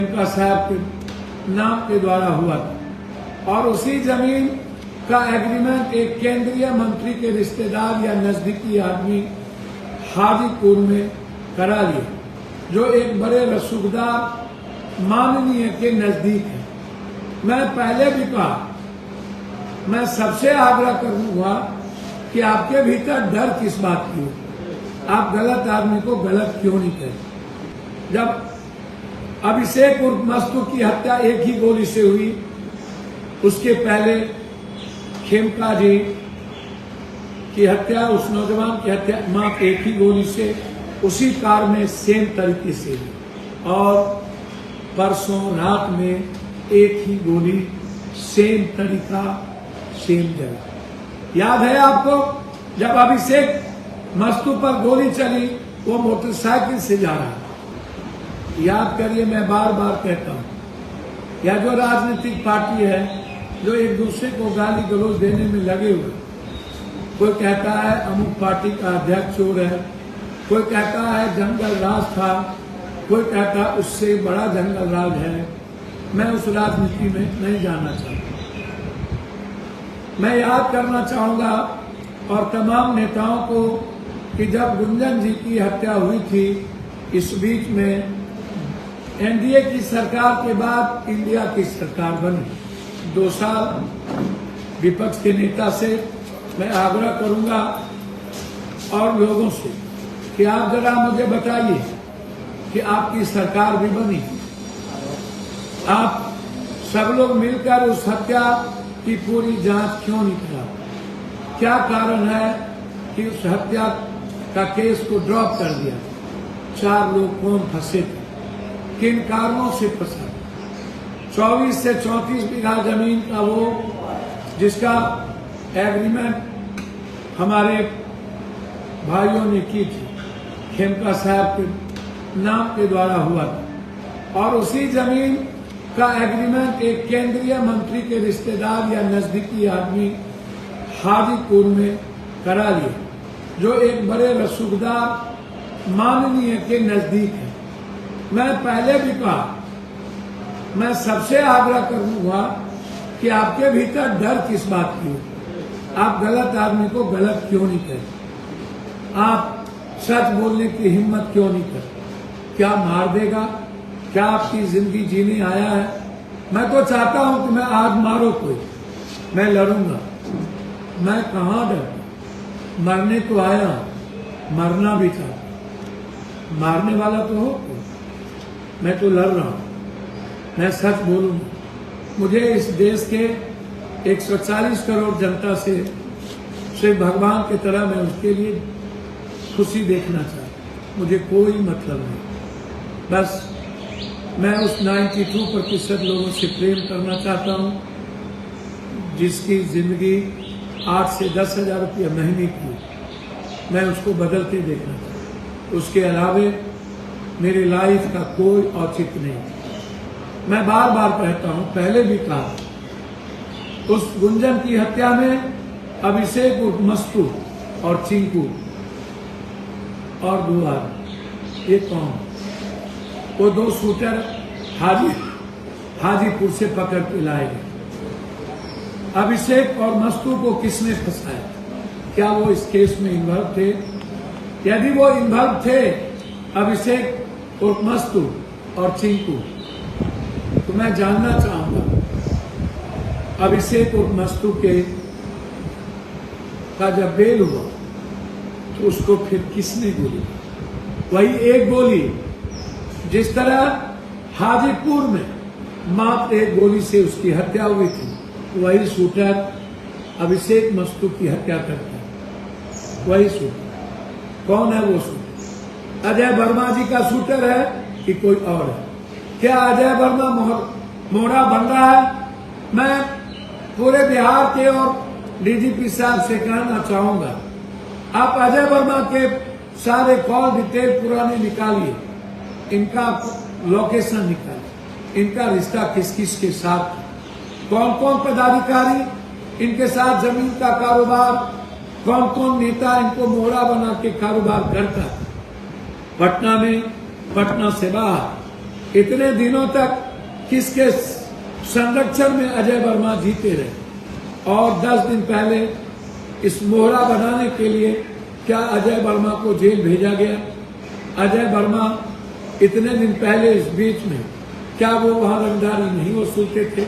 खेमका साहब के नाम के द्वारा हुआ था और उसी जमीन का एग्रीमेंट एक केंद्रीय मंत्री के रिश्तेदार या नजदीकी आदमी हाजीपुर में करा लिया, जो एक बड़े रसूखदार माननीय के नजदीक है। मैं पहले भी कहा, मैं सबसे आग्रह करूंगा कि आपके भीतर डर किस बात की हो, आप गलत आदमी को गलत क्यों नहीं करें। जब अभिषेक उर्फ मस्तू की हत्या एक ही गोली से हुई, उसके पहले खेमका जी की हत्या, उस नौजवान की हत्या मां एक ही गोली से उसी कार में सेम तरीके से हुई और परसों रात में एक ही गोली, सेम तरीका, सेम जगह। याद है आपको, जब अभिषेक मस्तू पर गोली चली, वो मोटरसाइकिल से जा रहा था। याद करिए, मैं बार बार कहता हूं, या जो राजनीतिक पार्टी है जो एक दूसरे को गाली गलौज देने में लगे हुए, कोई कहता है अमुक पार्टी का अध्यक्ष चोर है, कोई कहता है जंगल राज था, कोई कहता है उससे बड़ा जंगल राज है। मैं उस राजनीति में नहीं जाना चाहता। मैं याद करना चाहूंगा और तमाम नेताओं को कि जब गुंजन जी की हत्या हुई थी, इस बीच में एनडीए की सरकार के बाद इंडिया की सरकार बनी। 2 साल विपक्ष के नेता से मैं आग्रह करूंगा और लोगों से कि आप जरा मुझे बताइए कि आपकी सरकार भी बनी, आप सब लोग मिलकर उस हत्या की पूरी जांच क्यों नहीं करा? क्या कारण है कि उस हत्या का केस को ड्रॉप कर दिया? 4 लोग कौन फंसे थे, किन कारणों से फंसा? 24 से 34 बीघा जमीन का वो जिसका एग्रीमेंट हमारे भाइयों ने की थी, खेमका साहब के नाम के द्वारा हुआ था और उसी जमीन का एग्रीमेंट एक केंद्रीय मंत्री के रिश्तेदार या नजदीकी आदमी हाजीपुर में करा लिया, जो एक बड़े रसूखदार माननीय के नजदीक है। मैं पहले भी कहा, मैं सबसे आग्रह करूंगा कि आपके भीतर डर किस बात की हो, आप गलत आदमी को गलत क्यों नहीं करें, आप सच बोलने की हिम्मत क्यों नहीं करें? क्या मार देगा? क्या आपकी जिंदगी जीने आया है? मैं तो चाहता हूं कि मैं आज मारो कोई, मैं लड़ूंगा। मैं कहां डरता, मरने तो आया, मरना भी चाहता, मारने वाला तो हो कोई। मैं तो लड़ रहा हूं, मैं सच बोलूंगा। मुझे इस देश के 140 करोड़ जनता से सिर्फ भगवान की तरह मैं उसके लिए खुशी देखना चाहता, मुझे कोई मतलब नहीं। बस मैं उस 92% लोगों से प्रेम करना चाहता हूं जिसकी जिंदगी 8 से 10 हजार रुपया महीने की, मैं उसको बदलते देखना चाहता हूं। उसके अलावे मेरी लाइफ का कोई औचित्य नहीं। मैं बार बार कहता हूं, पहले भी कहा, उस गुंजन की हत्या में अभिषेक उर्फ मस्तू और चिंकू और 2 आदमी, ये कौन? वो 2 शूटर हाजीपुर से पकड़ के लाए गए। अभिषेक और मस्तू को किसने फंसाया? क्या वो इस केस में इन्वॉल्व थे? यदि वो इन्वॉल्व थे, अभिषेक उर्फ मस्तू और चिंकू, तो मैं जानना चाहूंगा अभिषेक उर्फ मस्तू के का जब बेल हुआ तो उसको फिर किसने गोली? वही एक गोली जिस तरह हाजीपुर में मात्र एक गोली से उसकी हत्या हुई थी, वही शूटर अभिषेक मस्तू की हत्या करता है। वही शूटर कौन है? वो शूटर अजय वर्मा जी का शूटर है कि कोई और है? क्या अजय वर्मा मोहरा बन रहा है? मैं पूरे बिहार के और डीजीपी साहब से कहना चाहूंगा, आप अजय वर्मा के सारे कॉल डिटेल पुराने निकालिए, इनका लोकेशन निकालिए, इनका रिश्ता किस किस के साथ, कौन कौन पदाधिकारी इनके साथ जमीन का कारोबार, कौन कौन नेता इनको मोहरा बना के कारोबार करता है। पटना में, पटना से बाहर इतने दिनों तक किसके संरक्षण में अजय वर्मा जीते रहे, और 10 दिन पहले इस मोहरा बनाने के लिए क्या अजय वर्मा को जेल भेजा गया? अजय वर्मा इतने दिन पहले इस बीच में क्या वो वहां रंगदारी नहीं वसूलते थे?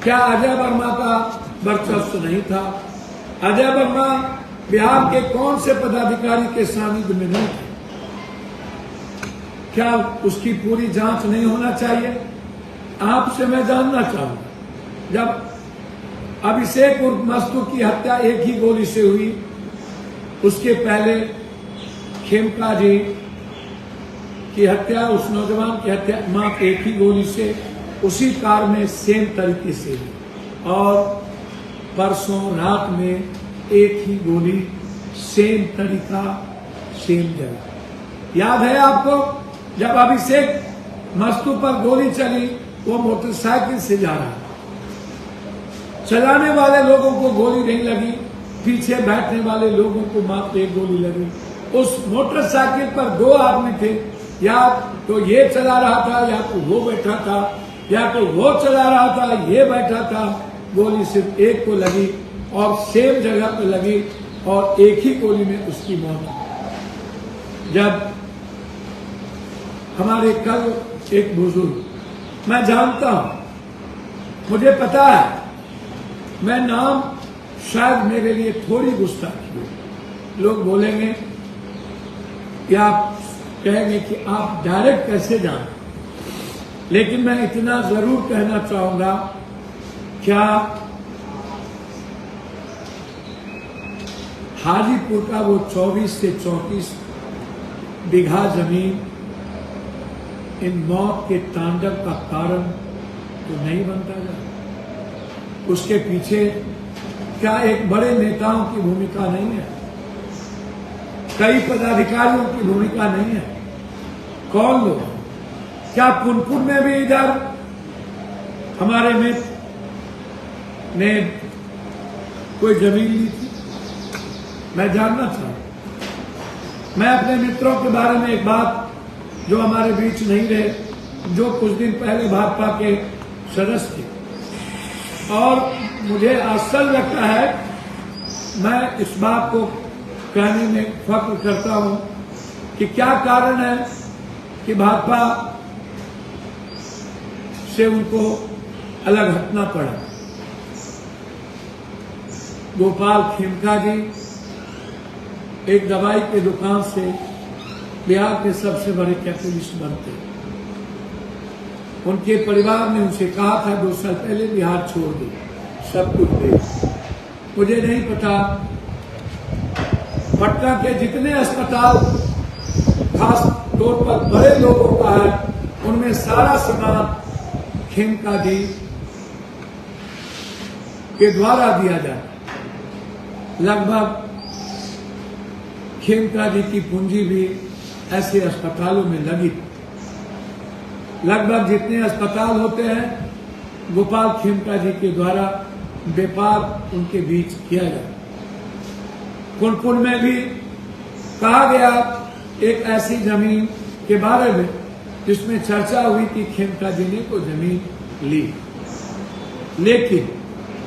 क्या अजय वर्मा का वर्चस्व नहीं था? अजय वर्मा बिहार के कौन से पदाधिकारी के सानिध्य में नहीं थे? क्या उसकी पूरी जांच नहीं होना चाहिए? आपसे मैं जानना चाहूंगा, जब अभिषेक उर्फ मस्तू की हत्या एक ही गोली से हुई, उसके पहले खेमका जी की हत्या, उस नौजवान की हत्या मां एक ही गोली से उसी कार में सेम तरीके से हुई, और परसों रात में एक ही गोली, सेम तरीका, सेम जगह। याद है आपको, जब अभिषेक मस्तू पर गोली चली, वो मोटरसाइकिल से जा रहा, चलाने वाले लोगों को गोली नहीं लगी, पीछे बैठने वाले लोगों को मात्र एक गोली लगी। उस मोटरसाइकिल पर 2 आदमी थे, या तो ये चला रहा था, या तो वो बैठा था, या तो वो चला रहा था, ये बैठा था। गोली सिर्फ एक को लगी और सेम जगह पे लगी, और एक ही गोली में उसकी मौत हुई। जब हमारे कल एक बुजुर्ग, मैं जानता हूं, मुझे पता है, मैं नाम शायद मेरे लिए थोड़ी गुस्ताखी हो, लोग बोलेंगे कि आप कहेंगे कि आप डायरेक्ट कैसे जाने, लेकिन मैं इतना जरूर कहना चाहूंगा, क्या हाजीपुर का वो 24 से 34 बीघा जमीन इन मौत के तांडव का कारण तो नहीं बनता जा? उसके पीछे क्या एक बड़े नेताओं की भूमिका नहीं है? कई पदाधिकारियों की भूमिका नहीं है? कौन लोग? क्या पुनपुन में भी इधर हमारे मित्र ने कोई जमीन ली थी? मैं जानना चाहूं। मैं अपने मित्रों के बारे में एक बात, जो हमारे बीच नहीं रहे, जो कुछ दिन पहले भाजपा के सदस्य थे, और मुझे आश्चर्य लगता है, मैं इस बात को कहने में फख्र करता हूं कि क्या कारण है कि भाजपा से उनको अलग हटना पड़ा। गोपाल खेमका जी एक दवाई की दुकान से बिहार के सबसे बड़े कैपिटलिस्ट बनते। उनके परिवार ने उनसे कहा था 2 साल पहले बिहार छोड़ दे, सब कुछ दे। मुझे नहीं पता, पटना के जितने अस्पताल खास तौर पर बड़े लोगों का है, उनमें सारा सामान खेमका जी के द्वारा दिया जाए। लगभग खेमका जी की पूंजी भी ऐसे अस्पतालों में लगी। लगभग जितने अस्पताल होते हैं, गोपाल खेमका जी के द्वारा व्यापार उनके बीच किया जाए। पुनपुन में भी कहा गया एक ऐसी जमीन के बारे में जिसमें चर्चा हुई कि खेमका जी ने को जमीन ली। लेकिन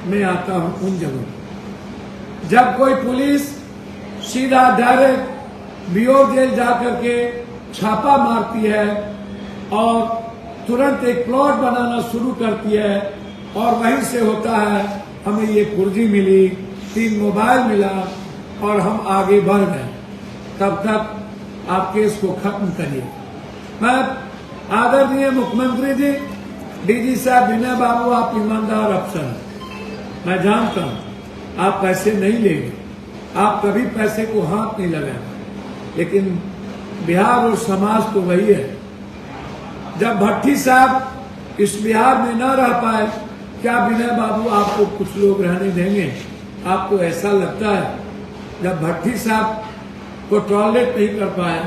मैं आता हूं उन जगहों जब कोई पुलिस सीधा डायरेक्ट बियोर जेल जाकर के छापा मारती है और तुरंत एक प्लॉट बनाना शुरू करती है, और वहीं से होता है हमें ये पुर्जी मिली, 3 मोबाइल मिला और हम आगे बढ़ गए। तब तक आप केस को खत्म करिए। मैं आदरणीय मुख्यमंत्री जी, डीजी साहब विनय बाबू, आप ईमानदार अफसर हैं, मैं जानता हूं आप पैसे नहीं लेंगे, आप कभी पैसे को हाथ नहीं लगाएंगे, लेकिन बिहार और समाज तो वही है। जब भट्टी साहब इस बिहार में न रह पाए, क्या विनय बाबू आपको कुछ लोग रहने देंगे? आपको ऐसा लगता है जब भट्टी साहब को टॉलरेट नहीं कर पाया,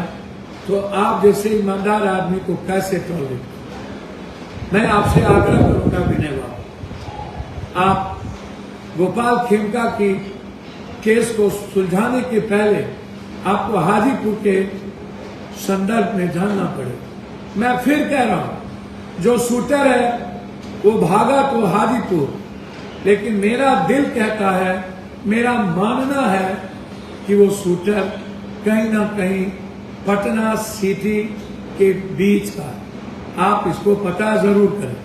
तो आप जैसे ईमानदार आदमी को कैसे टॉलरेट? मैं आपसे आग्रह करूंगा विनय बाबू, आप गोपाल खेमका की केस को सुलझाने के पहले आपको हाजीपुर के संदर्भ में जानना पड़ेगा। मैं फिर कह रहा हूं, जो शूटर है वो भागा तो हाजीपुर, लेकिन मेरा दिल कहता है, मेरा मानना है कि वो शूटर कहीं ना कहीं पटना सिटी के बीच का। आप इसको पता जरूर करें,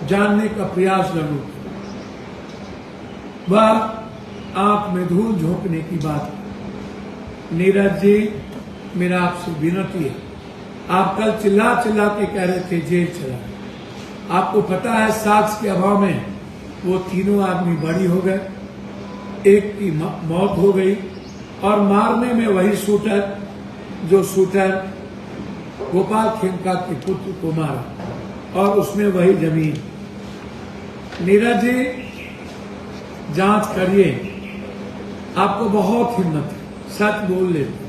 जानने का प्रयास जरूर करें। वह आंख में धूल झोंकने की बात है। नीरज जी, मेरा आपसे विनती है, आप कल चिल्ला चिल्ला के कह रहे थे जेल चला। आपको पता है साक्ष्य के अभाव में वो तीनों आदमी बरी हो गए, एक की मौत हो गई, और मारने में वही शूटर, जो शूटर गोपाल खेमका के पुत्र को मारा, और उसमें वही जमीन। नीरज जी, जांच करिए, आपको बहुत हिम्मत है, सच बोल लेते।